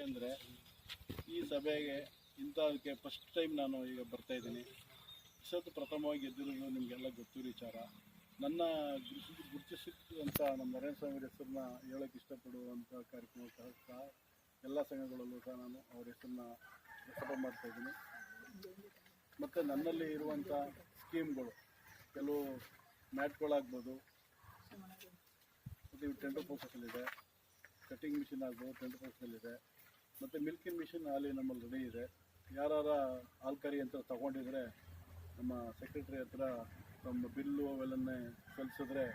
ಅಂದರೆ ಈ ಸಭೆಗೆ ಇಂಥದಕ್ಕೆ ಫಸ್ಟ್ ಟೈಮ್ ನಾನು ಈಗ ಬರ್ತಾ ಇದ್ದೀನಿ. ಇಷ್ಟೊತ್ತು ಪ್ರಥಮವಾಗಿ ಗೆದ್ದಿರೋದು ನಿಮಗೆಲ್ಲ ಗೊತ್ತಿರೋ ವಿಚಾರ. ನನ್ನ ಗುರುತಿಸಿದಂಥ ನಮ್ಮ ನರೇಂದ್ರ ಸ್ವಾಮಿ ಹೆಸರನ್ನ ಹೇಳೋಕ್ಕೆ ಇಷ್ಟಪಡುವಂಥ ಕಾರ್ಯಕ್ರಮ ಸಹ ಎಲ್ಲ ಸಂಘಗಳಲ್ಲೂ ಸಹ ನಾನು ಅವ್ರ ಹೆಸರನ್ನ ಪ್ರಸ್ತಾಪ ಮಾಡ್ತಾಯಿದ್ದೀನಿ. ಮತ್ತು ನನ್ನಲ್ಲಿ ಇರುವಂಥ ಸ್ಕೀಮ್ಗಳು ಕೆಲವು ಮ್ಯಾಟ್ಗಳಾಗ್ಬೋದು, ಮತ್ತು ಇವು ಟೆಂಡರ್ ಪ್ರೊಸೆಸ್ಸಲ್ಲಿದೆ. ಕಟ್ಟಿಂಗ್ ಮಿಷಿನ್ ಆಗ್ಬೋದು, ಟೆಂಡರ್ ಪ್ರೊಸೆಸ್ಸಲ್ಲಿದೆ. ಮತ್ತು ಮಿಲ್ಕಿಂಗ್ ಮಿಷಿನ್ ಹಾಲಿ ನಮ್ಮಲ್ಲಿ ರೆಡಿ ಇದೆ. ಯಾರು ಹಾಲು ಕರಿ ಅಂತ ತೊಗೊಂಡಿದ್ರೆ ನಮ್ಮ ಸೆಕ್ರೆಟ್ರಿ ಹತ್ರ ತಮ್ಮ ಬಿಲ್ಲು ಅವೆಲ್ಲನ್ನೇ ಸಲ್ಲಿಸಿದ್ರೆ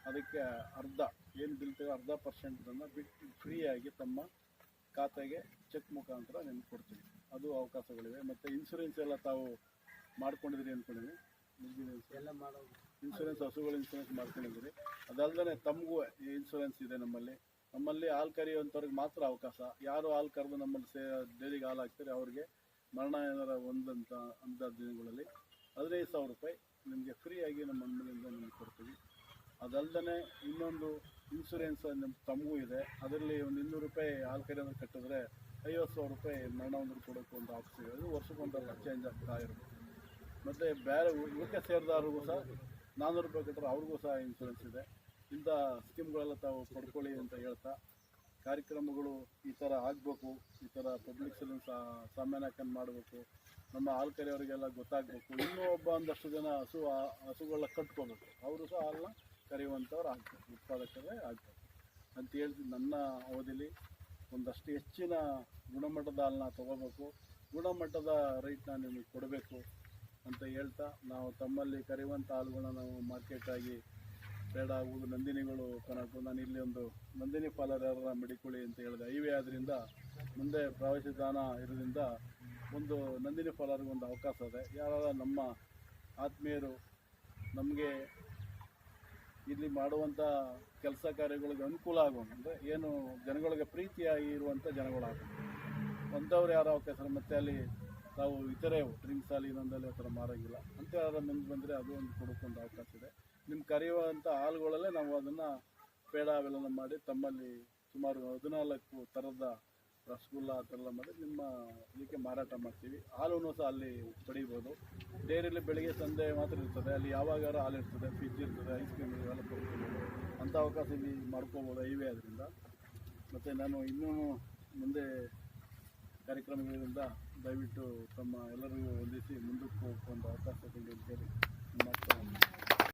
ಅದಕ್ಕೆ ಅರ್ಧ ಏನು ಬಿಲ್ ತೆಗೆ 10% ಬಿಟ್ಟು ಫ್ರೀಯಾಗಿ ತಮ್ಮ ಖಾತೆಗೆ ಚೆಕ್ ಮುಖಾಂತರ ನಿಮ್ಗೆ ಕೊಡ್ತೀವಿ. ಅದು ಅವಕಾಶಗಳಿವೆ. ಮತ್ತು ಇನ್ಶೂರೆನ್ಸ್ ಎಲ್ಲ ತಾವು ಮಾಡ್ಕೊಂಡಿದ್ದೀರಿ ಅಂದ್ಕೊಂಡಿದ್ದೀವಿ. ಎಲ್ಲ ಮಾಡೋದು ಇನ್ಶೂರೆನ್ಸ್, ಹಸುಗಳ ಇನ್ಶೂರೆನ್ಸ್ ಮಾಡ್ಕೊಂಡಿದ್ದೀರಿ. ಅದಲ್ಲದೆ ತಮಗೂ ಇನ್ಶೂರೆನ್ಸ್ ಇದೆ ನಮ್ಮಲ್ಲಿ ಹಾಲು ಕರೆಯುವಂಥವ್ರಿಗೆ ಮಾತ್ರ ಅವಕಾಶ. ಯಾರು ಹಾಲು ಕರೆದು ನಮ್ಮಲ್ಲಿ ಡೈರಿಗೆ ಹಾಲು ಹಾಕ್ತಾರೆ ಅವ್ರಿಗೆ ಮರಣ ಏನಾರ ಅಂಥ ದಿನಗಳಲ್ಲಿ 15,000 ರೂಪಾಯಿ ನಿಮಗೆ ಫ್ರೀಯಾಗಿ ನಮ್ಮ ಅಂಗಡಿಯಿಂದ ನಿಮಗೆ ಕೊಡ್ತೀವಿ. ಅದಲ್ಲದೆ ಇನ್ನೊಂದು ಇನ್ಶೂರೆನ್ಸ್ ನಮ್ಮ ತಮಗೂ ಇದೆ. ಅದರಲ್ಲಿ ಒಂದು 200 ರೂಪಾಯಿ ಹಾಲು ಕರೆಯೋದು ಕಟ್ಟಿದ್ರೆ 50,000 ರೂಪಾಯಿ ಮರಣ ಒಂದು ಕೊಡೋಕ್ಕೆ ಒಂದು ಆಪ್ಷನ್ ಇದೆ. ಅದು ವರ್ಷಕ್ಕೊಂದಲ್ಲ ಚೇಂಜ್ ಆಗ್ತಾ ಇರುತ್ತೆ. ಮತ್ತು ಬೇರೆ ಇವಕ್ಕೆ ಸೇರಿದವ್ರಿಗೂ ಸಹ 400 ರೂಪಾಯಿ ಕಟ್ಟರೆ ಅವ್ರಿಗೂ ಸಹ ಇನ್ಶೂರೆನ್ಸ್ ಇದೆ. ಇಂಥ ಸ್ಕೀಮ್ಗಳೆಲ್ಲ ತಾವು ಪಡ್ಕೊಳ್ಳಿ ಅಂತ ಹೇಳ್ತಾ, ಕಾರ್ಯಕ್ರಮಗಳು ಈ ಥರ ಆಗಬೇಕು, ಈ ಥರ ಪಬ್ಲಿಕ್ಸಲ್ಲಿ ಸಾಮಾನ್ಯಕನ್ ಮಾಡಬೇಕು, ನಮ್ಮ ಹಾಲು ಕರೆಯೋರಿಗೆಲ್ಲ ಗೊತ್ತಾಗಬೇಕು. ಇನ್ನೂ ಒಂದಷ್ಟು ಜನ ಹಸುಗಳನ್ನ ಕಟ್ಕೋಬೇಕು, ಅವರು ಸಹ ಹಾಲನ್ನ ಕರೆಯುವಂಥವ್ರು ಆಗ್ಬೇಕು, ಉತ್ಪಾದಕರೇ ಆಗಬೇಕು ಅಂತ ಹೇಳ್ತೀನಿ. ನನ್ನ ಅವಧಿಲಿ ಒಂದಷ್ಟು ಹೆಚ್ಚಿನ ಗುಣಮಟ್ಟದ ಹಾಲನ್ನ ತೊಗೋಬೇಕು, ಗುಣಮಟ್ಟದ ರೇಟ್ನ ನಿಮಗೆ ಕೊಡಬೇಕು ಅಂತ ಹೇಳ್ತಾ, ನಾವು ತಮ್ಮಲ್ಲಿ ಕರೆಯುವಂಥ ಹಾಲುಗಳನ್ನ ನಾವು ಮಾರ್ಕೆಟಾಗಿ ಬೇಡ ಆಗುವುದು ನಂದಿನಿಗಳು ಕನಕು. ನಾನು ಇಲ್ಲಿ ಒಂದು ನಂದಿನಿ ಪಾಲರ್ ಯಾರ ಮಡಿಕೊಳ್ಳಿ ಅಂತ ಹೇಳಿದೆ. ಹೈವೇ ಆದ್ದರಿಂದ ಮುಂದೆ ಪ್ರವಾಸಿ ತಾಣ ಇರೋದ್ರಿಂದ ಒಂದು ನಂದಿನಿ ಪಾಲರ್ಗೆ ಒಂದು ಅವಕಾಶ ಇದೆ. ಯಾರು ನಮ್ಮ ಆತ್ಮೀಯರು ನಮಗೆ ಇಲ್ಲಿ ಮಾಡುವಂಥ ಕೆಲಸ ಕಾರ್ಯಗಳಿಗೆ ಅನುಕೂಲ ಆಗೋದು, ಅಂದರೆ ಏನು ಜನಗಳಿಗೆ ಪ್ರೀತಿಯಾಗಿ ಇರುವಂಥ ಜನಗಳಾಗಬೇಕು ಅಂಥವ್ರು ಯಾರು ಅವಕಾಶ. ಮತ್ತು ಅಲ್ಲಿ ತಾವು ಇತರೆ ಡ್ರಿಂಕ್ಸ್ ಅಲ್ಲಿ ಇನ್ನೊಂದಲ್ಲಿ ಆ ಥರ ಮಾರೋಂಗಿಲ್ಲ ಅಂತ ಯಾರು ಮುಂದೆ ಬಂದರೆ ಅದು ಒಂದು ಕೊಡೋಕ್ಕೊಂದು ಅವಕಾಶ ಇದೆ. ನಿಮ್ಮ ಕರೆಯುವಂಥ ಹಾಲುಗಳಲ್ಲೇ ನಾವು ಅದನ್ನು ಪೇಡ ಅವೆಲ್ಲ ಮಾಡಿ ತಮ್ಮಲ್ಲಿ ಸುಮಾರು 14 ಥರದ ರಸಗುಲ್ಲ ಆ ಥರ ಎಲ್ಲ ಮಾಡಿ ನಿಮ್ಮ ಇದಕ್ಕೆ ಮಾರಾಟ ಮಾಡ್ತೀವಿ. ಹಾಲೂ ಸಹ ಅಲ್ಲಿ ಪಡೀಬೋದು. ಡೈರಿಯಲ್ಲಿ ಬೆಳಿಗ್ಗೆ ಸಂಜೆ ಮಾತ್ರ ಇರ್ತದೆ, ಅಲ್ಲಿ ಯಾವಾಗಾರ ಹಾಲು ಇರ್ತದೆ, ಫ್ರಿಜ್ ಇರ್ತದೆ, ಐಸ್ ಕ್ರೀಮ್ ಇವೆಲ್ಲ ಕೊಡ್ಬೋದು. ಅಂಥ ಅವಕಾಶ ಇಲ್ಲಿ ಮಾಡ್ಕೋಬೋದು ಹೈವೇ ಅದರಿಂದ. ಮತ್ತು ನಾನು ಇನ್ನೂ ಮುಂದೆ ಕಾರ್ಯಕ್ರಮಗಳಿಂದ ದಯವಿಟ್ಟು ತಮ್ಮ ಎಲ್ಲರಿಗೂ ಹೊಂದಿಸಿ ಮುಂದಕ್ಕೆ ಹೋಗೋಕ್ಕೆ ಒಂದು ಅವಕಾಶ ಕೊಡಿ ಅಂತೇಳಿ ಮಾಡ್ತಾ